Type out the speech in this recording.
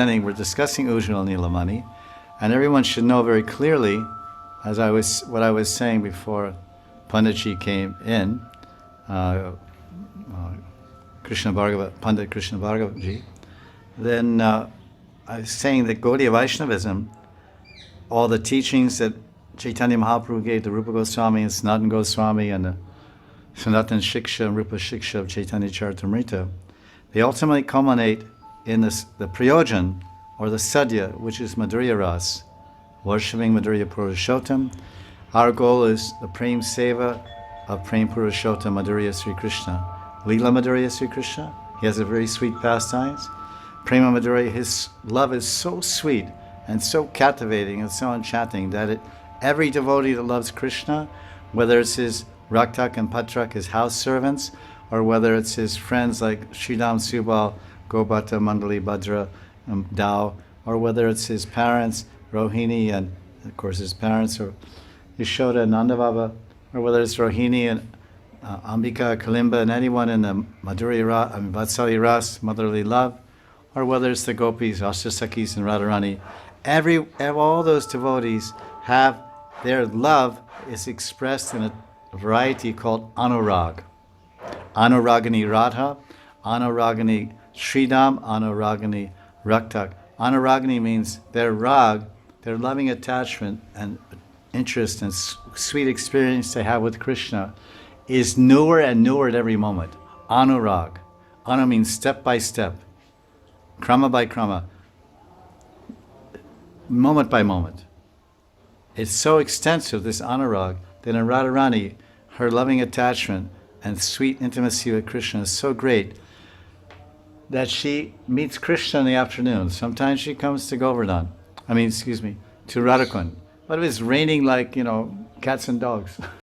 We're discussing Ujjwal Nilamani, and everyone should know very clearly, what I was saying before Panditji came in, Pandit Krsna Bhargavaji. Then I was saying that Gaudiya Vaishnavism, all the teachings that Chaitanya Mahaprabhu gave to Rupa Goswami and Sanatana Goswami and the Sanatana Shiksha and Rupa Shiksha of Chaitanya Charitamrita, they ultimately culminate in the Prayojan, or the Sadhya, which is Madhurya Ras, worshipping Madhurya Purushottam. Our goal is the Prem Seva of Prem Purushottam Madhurya Sri Krishna. Lila Madhurya Sri Krishna, he has a very sweet pastimes. Prema Madhurya, his love is so sweet and so captivating and so enchanting that every devotee that loves Krishna, whether it's his Raktak and Patrak, his house servants, or whether it's his friends like Sridham Subal, Gobata, Mandali, Bhadra, Dao, or whether it's his parents, Rohini, and of course his parents, or Yashoda and Nandababa, or whether it's Rohini and Ambika, Kalimba, and anyone in the Vatsalya Ras, motherly love, or whether it's the gopis, Ashtasakis, and Radharani. All those devotees have their love is expressed in a variety called anurag. Anuragani Radha, Anuragani Sridham, Anuragani Raktak. Anuragani means their rag, their loving attachment and interest and sweet experience they have with Krishna is newer and newer at every moment. Anurag. Anu means step by step, krama by krama, moment by moment. It's so extensive, this anurag, that in Radharani, her loving attachment and sweet intimacy with Krishna is so great that she meets Krishna in the afternoon. Sometimes she comes to Govardhan, to Radhakund. But it was raining like, cats and dogs.